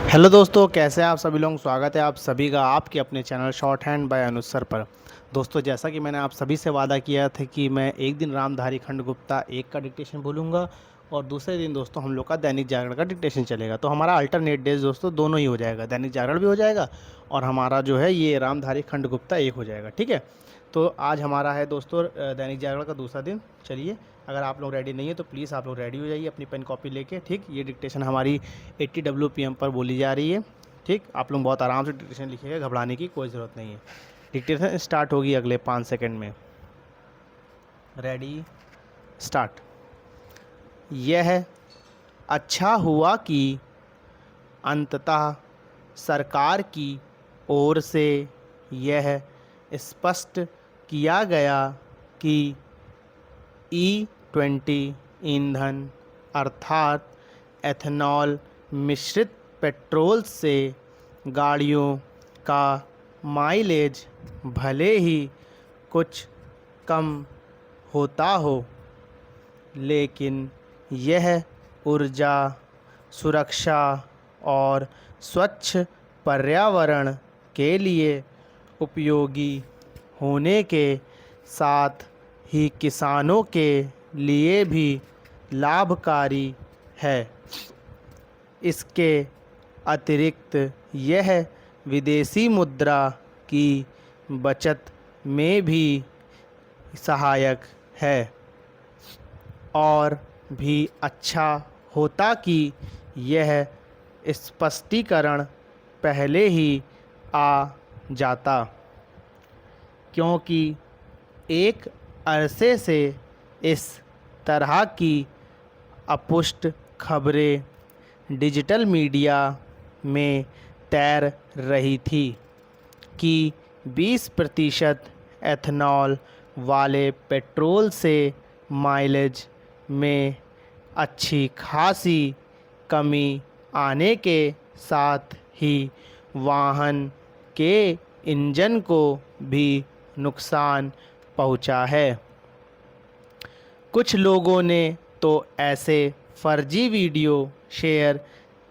Hello दोस्तों, कैसे हैं आप सभी लोग। स्वागत है आप सभी का आपके अपने चैनल शॉर्ट हैंड बाय अनुज सर पर। दोस्तों, जैसा कि मैंने आप सभी से वादा किया था कि मैं एक दिन रामधारी खंड गुप्ता एक का डिक्टेशन बोलूँगा और दूसरे दिन दोस्तों हम लोग का दैनिक जागरण का डिक्टेशन चलेगा। तो हमारा अल्टरनेट डेज दोस्तों दोनों ही हो जाएगा, दैनिक जागरण भी हो जाएगा और हमारा जो है ये रामधारी खंड गुप्ता एक हो जाएगा। ठीक है, तो आज हमारा है दोस्तों दैनिक जागरण का दूसरा दिन। चलिए, अगर आप लोग रेडी नहीं है तो प्लीज़ आप लोग रेडी हो जाइए अपनी पेन कॉपी लेके। ठीक, ये डिक्टेशन हमारी 80 WPM पर बोली जा रही है। ठीक, आप लोग बहुत आराम से डिक्टेशन लिखिएगा, घबराने की कोई ज़रूरत नहीं है। डिक्टेशन स्टार्ट होगी अगले 5 सेकंड में। Ready, start. यह अच्छा हुआ कि अंततः सरकार की ओर से यह स्पष्ट किया गया कि E20 ईंधन अर्थात एथेनॉल मिश्रित पेट्रोल से गाड़ियों का माइलेज भले ही कुछ कम होता हो, लेकिन यह ऊर्जा सुरक्षा और स्वच्छ पर्यावरण के लिए उपयोगी होने के साथ ही किसानों के लिए भी लाभकारी है। इसके अतिरिक्त यह विदेशी मुद्रा की बचत में भी सहायक है। और भी अच्छा होता कि यह स्पष्टीकरण पहले ही आ जाता, क्योंकि एक अरसे से इस तरह की अपुष्ट खबरें डिजिटल मीडिया में तैर रही थी कि 20% एथेनॉल वाले पेट्रोल से माइलेज में अच्छी खासी कमी आने के साथ ही वाहन के इंजन को भी नुकसान पहुंचा है। कुछ लोगों ने तो ऐसे फर्जी वीडियो शेयर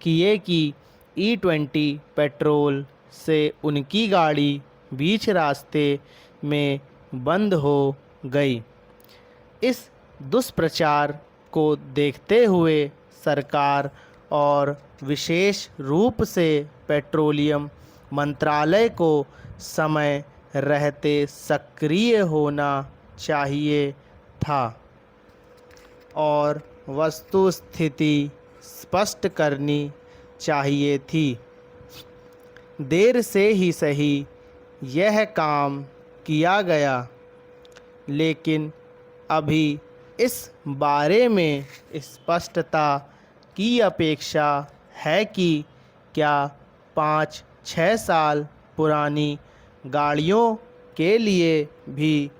किए कि E20 पेट्रोल से उनकी गाड़ी बीच रास्ते में बंद हो गई। इस दुष्प्रचार को देखते हुए सरकार और विशेष रूप से पेट्रोलियम मंत्रालय को समय रहते सक्रिय होना चाहिए था और वस्तुस्थिति स्पष्ट करनी चाहिए थी। देर से ही सही यह काम किया गया, लेकिन अभी इस बारे में स्पष्टता की अपेक्षा है कि क्या 5-6 साल पुरानी गाड़ियों के लिए भी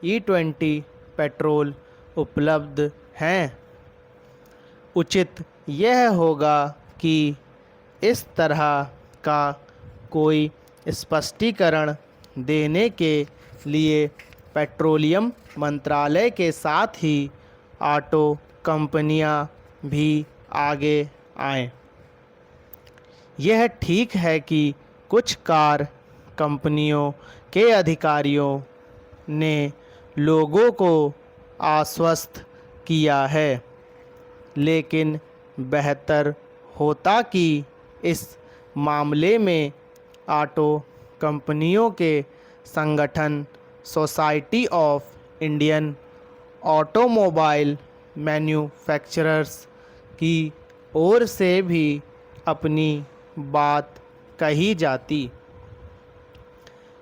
E20 पेट्रोल उपलब्ध हैं। उचित यह होगा कि इस तरह का कोई स्पष्टीकरण देने के लिए पेट्रोलियम मंत्रालय के साथ ही ऑटो कंपनियां भी आगे आएं। यह ठीक है कि कुछ कार कंपनियों के अधिकारियों ने लोगों को आश्वस्त किया है, लेकिन बेहतर होता कि इस मामले में ऑटो कंपनियों के संगठन society of Indian automobile manufacturers की ओर से भी अपनी बात कही जाती।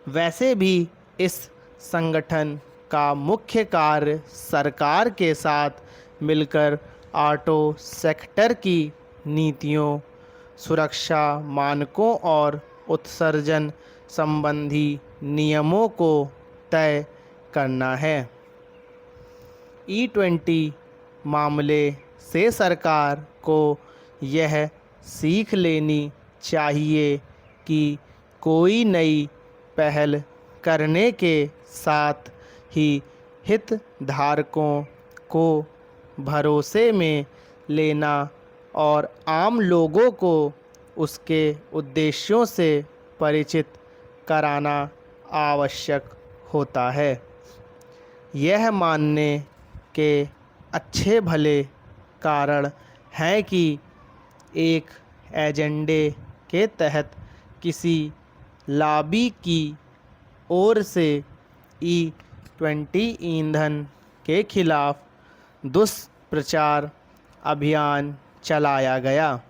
वैसे भी इस संगठन का मुख्य कार्य सरकार के साथ मिलकर ऑटो सेक्टर की नीतियों, सुरक्षा मानकों और उत्सर्जन संबंधी नियमों को तय करना है। E20 मामले से सरकार को यह सीख लेनी चाहिए कि कोई नई पहल करने के साथ ही हितधारकों को भरोसे में लेना और आम लोगों को उसके उद्देश्यों से परिचित कराना आवश्यक होता है। यह मानने के अच्छे भले कारण हैं कि एक एजेंडे के तहत किसी लॉबी की ओर से E20 ईंधन के खिलाफ दुष्प्रचार अभियान चलाया गया।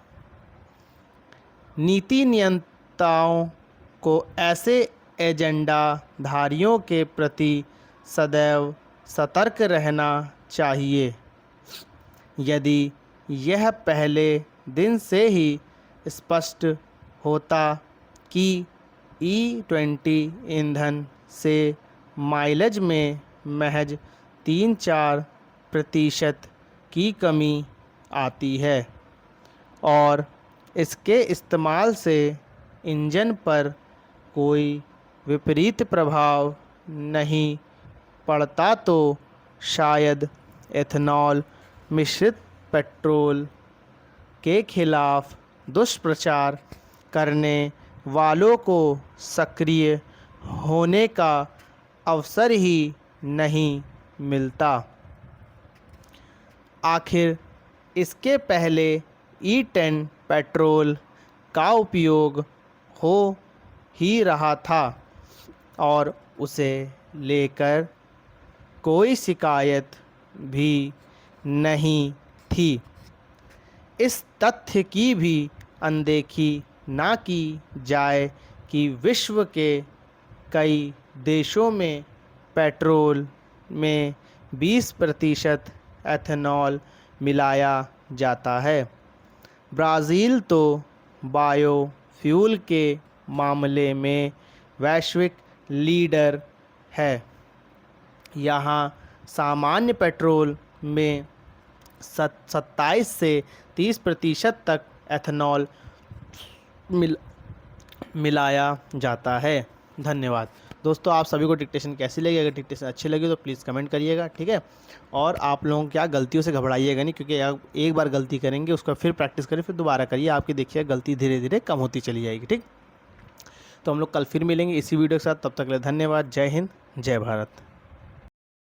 नीति नियंताओं को ऐसे एजेंडा धारियों के प्रति सदैव सतर्क रहना चाहिए। यदि यह पहले दिन से ही स्पष्ट होता कि E20 ईंधन से माइलेज में महज 3-4% की कमी आती है और इसके इस्तेमाल से इंजन पर कोई विपरीत प्रभाव नहीं पड़ता, तो शायद एथेनॉल मिश्रित पेट्रोल के खिलाफ दुष्प्रचार करने वालों को सक्रिय होने का अवसर ही नहीं मिलता। आखिर इसके पहले E10 पेट्रोल का उपयोग हो ही रहा था और उसे लेकर कोई शिकायत भी नहीं थी। इस तथ्य की भी अनदेखी ना की जाए कि विश्व के कई देशों में पेट्रोल में 20% एथेनॉल मिलाया जाता है। ब्राज़ील तो बायोफ्यूल के मामले में वैश्विक लीडर है। यहाँ सामान्य पेट्रोल में 27 से 30% तक एथेनॉल मिलाया जाता है। धन्यवाद दोस्तों। आप सभी को डिक्टेशन कैसी लगी? अगर डिक्टेशन अच्छी लगी तो प्लीज़ कमेंट करिएगा, ठीक है। और आप लोगों क्या गलतियों से घबराइएगा नहीं, क्योंकि एक बार गलती करेंगे उसका फिर प्रैक्टिस करें, फिर दोबारा करिए, आपकी देखिए गलती धीरे धीरे कम होती चली जाएगी, ठीक। तो हम लोग कल फिर मिलेंगे इसी वीडियो के साथ। तब तक के लिए धन्यवाद। जय हिंद, जय भारत।